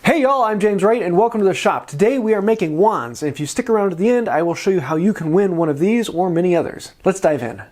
Hey y'all, I'm Wright and welcome to the shop. Today we are making wands, and if you stick around to the end, I will show you how you can win one of these or many others. Let's dive in.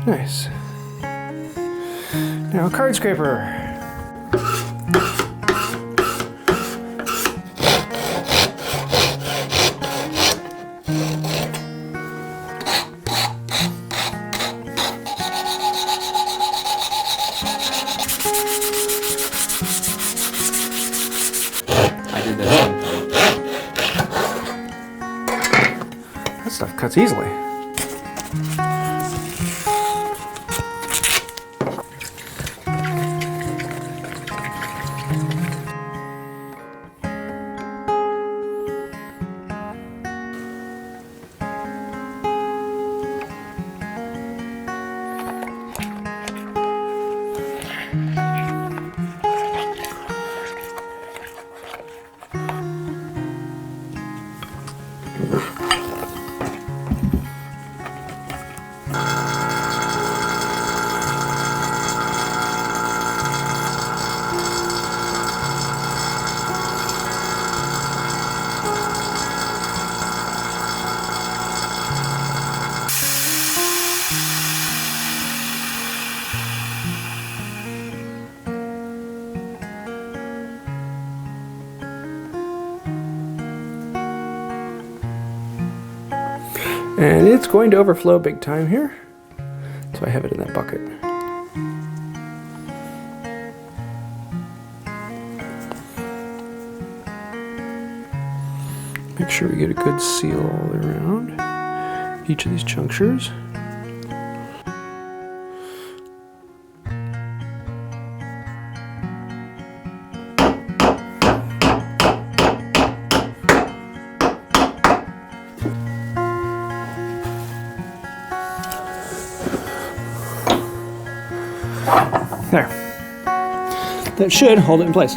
Nice. Now a card scraper. I did that. That stuff cuts easily. And it's going to overflow big time here, so I have it in that bucket. Make sure we get a good seal all the way around each of these junctures. There. That should hold it in place.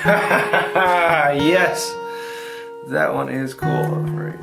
Yes, that one is cool. Right.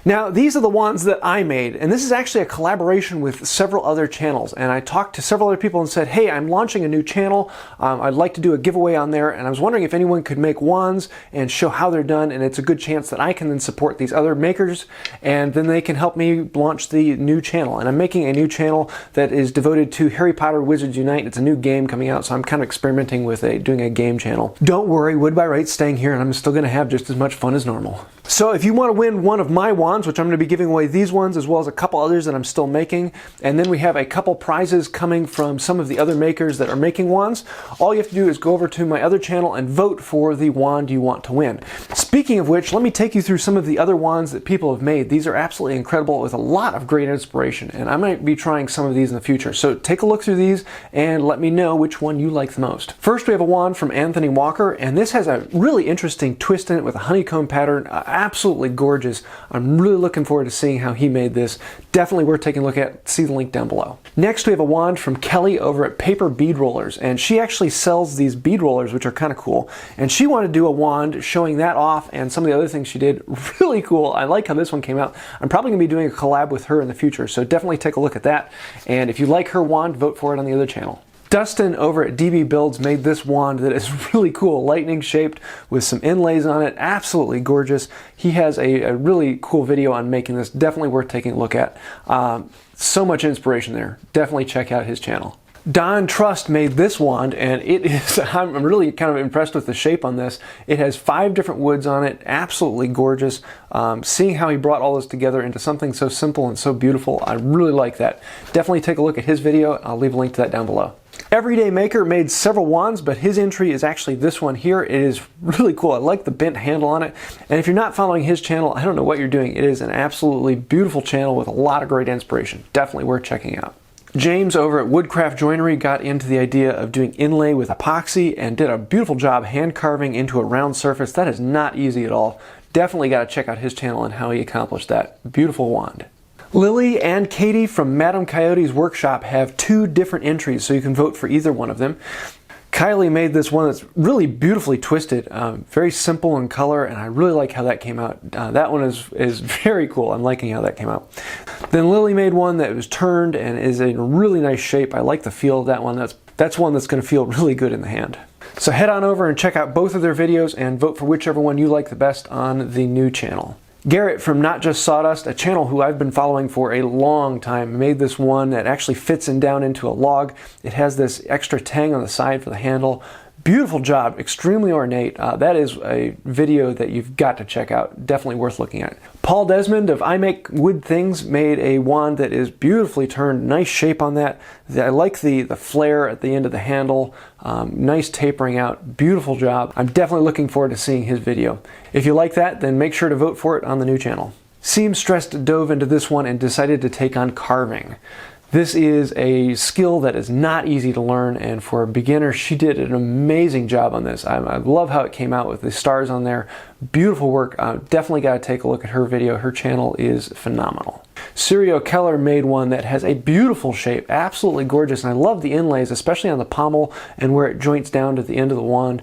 Now, these are the wands that I made, and this is actually a collaboration with several other channels. And I talked to several other people and said, hey, I'm launching a new channel. I'd like to do a giveaway on there, and I was wondering if anyone could make wands and show how they're done, and it's a good chance that I can then support these other makers, and then they can help me launch the new channel. And I'm making a new channel that is devoted to Harry Potter Wizards Unite. It's a new game coming out, so I'm kind of experimenting with doing a game channel. Don't worry, Wood by Wright's staying here, and I'm still going to have just as much fun as normal. So if you want to win one of my wands, which I'm going to be giving away these ones as well as a couple others that I'm still making, and then we have a couple prizes coming from some of the other makers that are making wands, all you have to do is go over to my other channel and vote for the wand you want to win. Speaking of which, let me take you through some of the other wands that people have made. These are absolutely incredible with a lot of great inspiration, and I might be trying some of these in the future. So take a look through these and let me know which one you like the most. First, we have a wand from Anthony Walker, and this has a really interesting twist in it with a honeycomb pattern. Absolutely gorgeous. I'm really looking forward to seeing how he made this. Definitely worth taking a look at. See the link down below. Next, we have a wand from Kelly over at Paper Bead Rollers, and she actually sells these bead rollers, which are kind of cool. And she wanted to do a wand showing that off and some of the other things she did. Really cool. I like how this one came out. I'm probably going to be doing a collab with her in the future, so definitely take a look at that. And if you like her wand, vote for it on the other channel. Dustin over at DB Builds made this wand that is really cool, lightning shaped with some inlays on it, absolutely gorgeous. He has a really cool video on making this, definitely worth taking a look at. So much inspiration there, definitely check out his channel. Don Trust made this wand, and it is, I'm really kind of impressed with the shape on this. It has 5 different woods on it, absolutely gorgeous. Seeing how he brought all this together into something so simple and so beautiful, I really like that. Definitely take a look at his video. I'll leave a link to that down below. Everyday Maker made several wands, but his entry is actually this one here. It is really cool. I like the bent handle on it. And if you're not following his channel, I don't know what you're doing. It is an absolutely beautiful channel with a lot of great inspiration. Definitely worth checking out. James over at Woodcraft Joinery got into the idea of doing inlay with epoxy and did a beautiful job hand carving into a round surface. That is not easy at all. Definitely got to check out his channel and how he accomplished that. Beautiful wand. Lily and Katie from Madame Coyote's workshop have 2 different entries, so you can vote for either one of them. Kylie made this one that's really beautifully twisted, very simple in color, and I really like how that came out. That one is very cool. I'm liking how that came out. Then Lily made one that was turned and is in a really nice shape. I like the feel of that one. That's one that's going to feel really good in the hand. So head on over and check out both of their videos and vote for whichever one you like the best on the new channel. Garrett from Not Just Sawdust, a channel who I've been following for a long time, made this one that actually fits down into a log. It has this extra tang on the side for the handle. Beautiful job, extremely ornate. That is a video that you've got to check out. Definitely worth looking at. Paul Desmond of I Make Wood Things made a wand that is beautifully turned. Nice shape on that. I like the flare at the end of the handle. Nice tapering out. Beautiful job. I'm definitely looking forward to seeing his video. If you like that, then make sure to vote for it on the new channel. Seamstress dove into this one and decided to take on carving. This is a skill that is not easy to learn, and for a beginner, she did an amazing job on this. I love how it came out with the stars on there. Beautiful work. Definitely got to take a look at her video. Her channel is phenomenal. Sirio Keller made one that has a beautiful shape, absolutely gorgeous, and I love the inlays, especially on the pommel and where it joints down to the end of the wand.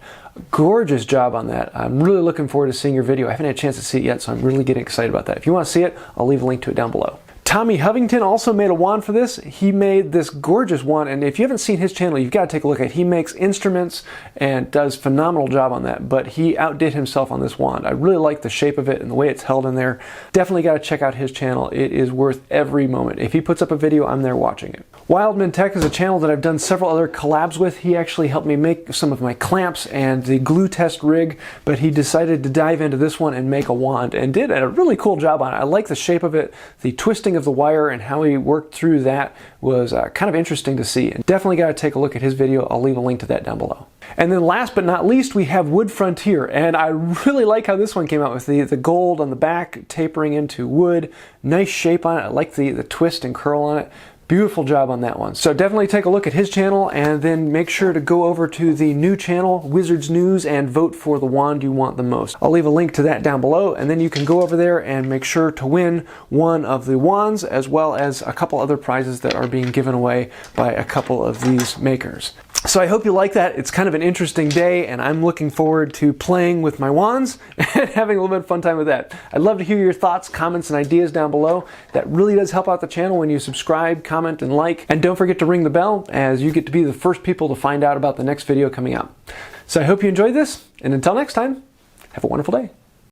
Gorgeous job on that. I'm really looking forward to seeing your video. I haven't had a chance to see it yet, so I'm really getting excited about that. If you want to see it, I'll leave a link to it down below. Tommy Hovington also made a wand for this. He made this gorgeous wand, and if you haven't seen his channel, you've got to take a look at it. He makes instruments and does a phenomenal job on that, but he outdid himself on this wand. I really like the shape of it and the way it's held in there. Definitely got to check out his channel. It is worth every moment. If he puts up a video, I'm there watching it. Wildman Tech is a channel that I've done several other collabs with. He actually helped me make some of my clamps and the glue test rig, but he decided to dive into this one and make a wand and did a really cool job on it. I like the shape of it, the twisting of the wire, and how he worked through that was kind of interesting to see. And definitely got to take a look at his video. I'll leave a link to that down below. And then last but not least, we have Wood Frontier, and I really like how this one came out with the gold on the back tapering into wood. Nice shape on it. I like the twist and curl on it. Beautiful job on that one. So definitely take a look at his channel, and then make sure to go over to the new channel, Wizards News, and vote for the wand you want the most. I'll leave a link to that down below, and then you can go over there and make sure to win one of the wands, as well as a couple other prizes that are being given away by a couple of these makers. So I hope you like that. It's kind of an interesting day, and I'm looking forward to playing with my wands and having a little bit of fun time with that. I'd love to hear your thoughts, comments, and ideas down below. That really does help out the channel when you subscribe, comment, and like. And don't forget to ring the bell, as you get to be the first people to find out about the next video coming out. So I hope you enjoyed this, and until next time, have a wonderful day.